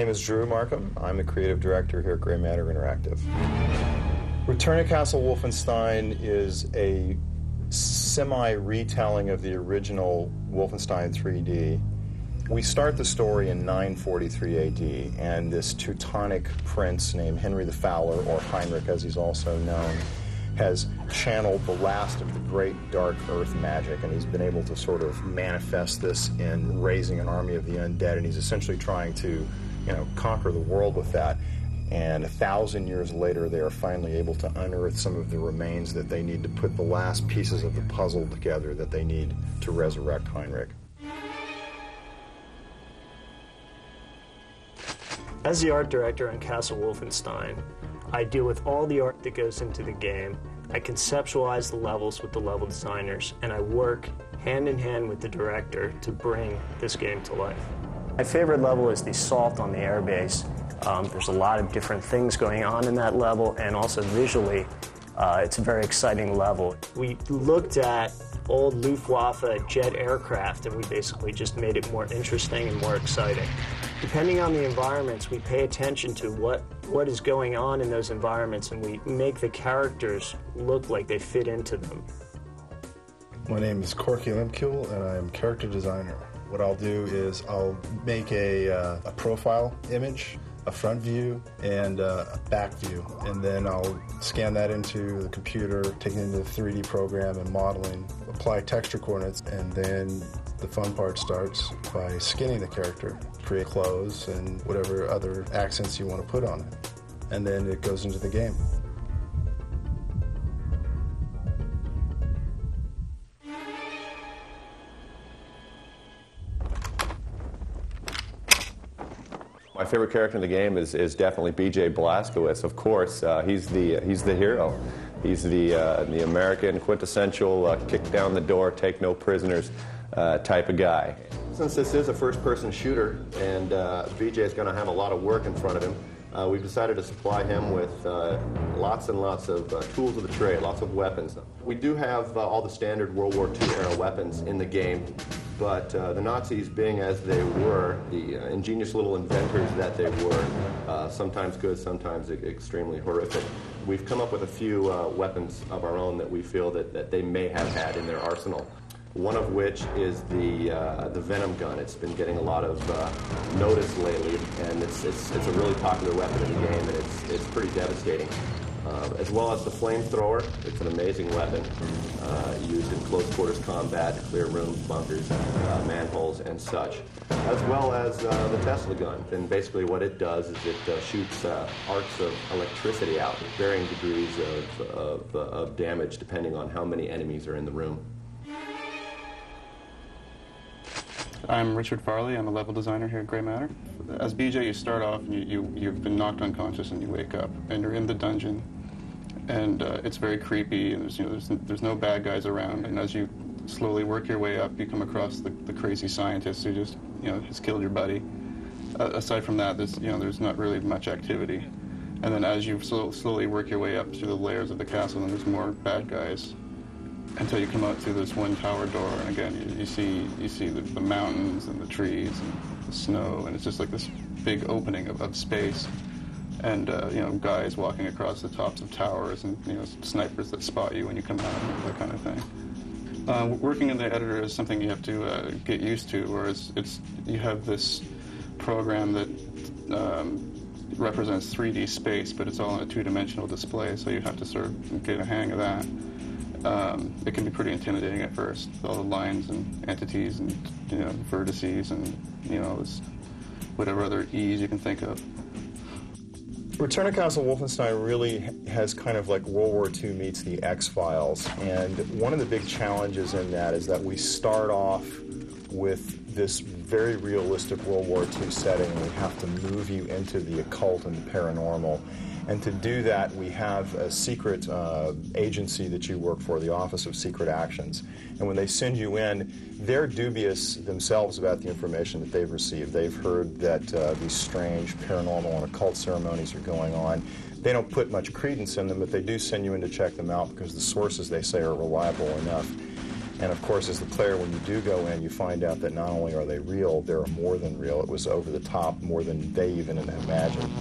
name is Drew Markham. I'm the creative director here at Grey Matter Interactive. Return to Castle Wolfenstein is a semi-retelling of the original Wolfenstein 3D. We start the story in 943 AD, and this Teutonic prince named Henry the Fowler, or Heinrich as he's also known, has channeled the last of the great dark earth magic, and he's been able to sort of manifest this in raising an army of the undead, and he's essentially trying to, conquer the world with that. And 1,000 years later, they are finally able to unearth some of the remains that they need to put the last pieces of the puzzle together that they need to resurrect Heinrich. As the art director on Castle Wolfenstein, I deal with all the art that goes into the game. I conceptualize the levels with the level designers, and I work hand in hand with the director to bring this game to life. My favorite level is the assault on the airbase. There's a lot of different things going on in that level, and also visually, it's a very exciting level. We looked at old Luftwaffe jet aircraft, and we basically just made it more interesting and more exciting. Depending on the environments, we pay attention to what is going on in those environments, and we make the characters look like they fit into them. My name is Corky Limkule, and I'm character designer. What I'll do is I'll make a profile image, a front view, and a back view, and then I'll scan that into the computer, take it into the 3D program and modeling, apply texture coordinates, and then the fun part starts by skinning the character, create clothes and whatever other accents you want to put on it, and then it goes into the game. My favorite character in the game is definitely B.J. Blazkowicz. Of course, he's the hero. He's the American quintessential kick down the door, take no prisoners type of guy. Since this is a first-person shooter and B.J. is going to have a lot of work in front of him, we've decided to supply him with lots and lots of tools of the trade, lots of weapons. We do have all the standard World War II era weapons in the game, but the Nazis, being as they were, the ingenious little inventors that they were, sometimes good, sometimes extremely horrific, we've come up with a few weapons of our own that we feel that they may have had in their arsenal. One of which is the Venom gun. It's been getting a lot of notice lately, and it's a really popular weapon in the game, and it's pretty devastating. As well as the flamethrower. It's an amazing weapon used in close quarters combat to clear rooms, bunkers, manholes, and such. As well as the Tesla gun. And basically what it does is it shoots arcs of electricity out with varying degrees of damage depending on how many enemies are in the room. I'm Richard Farley. I'm a level designer here at Grey Matter. As BJ, you start off and you've been knocked unconscious and you wake up and you're in the dungeon, and it's very creepy, and there's no bad guys around. And as you slowly work your way up, you come across the crazy scientist who just has killed your buddy. Aside from that, there's not really much activity. And then as you slowly work your way up through the layers of the castle, and there's more bad guys, until you come out through this one tower door, and again you see the mountains and the trees and the snow, and it's just like this big opening of space, and guys walking across the tops of towers, and snipers that spot you when you come out, that kind of thing. Working in the editor is something you have to get used to, whereas you have this program that represents 3D space, but it's all in a two-dimensional display, so you have to sort of get a hang of that. It can be pretty intimidating at first, all the lines and entities and vertices and this whatever other E's you can think of. Return to Castle Wolfenstein really has kind of like World War II meets the X-Files, and one of the big challenges in that is that we start off with this very realistic World War II setting, and we have to move you into the occult and the paranormal. And to do that, we have a secret agency that you work for, the Office of Secret Actions. And when they send you in, they're dubious themselves about the information that they've received. They've heard that these strange paranormal and occult ceremonies are going on. They don't put much credence in them, but they do send you in to check them out because the sources, they say, are reliable enough. And of course, as the player, when you do go in, you find out that not only are they real, they're more than real. It was over the top, more than they even imagined.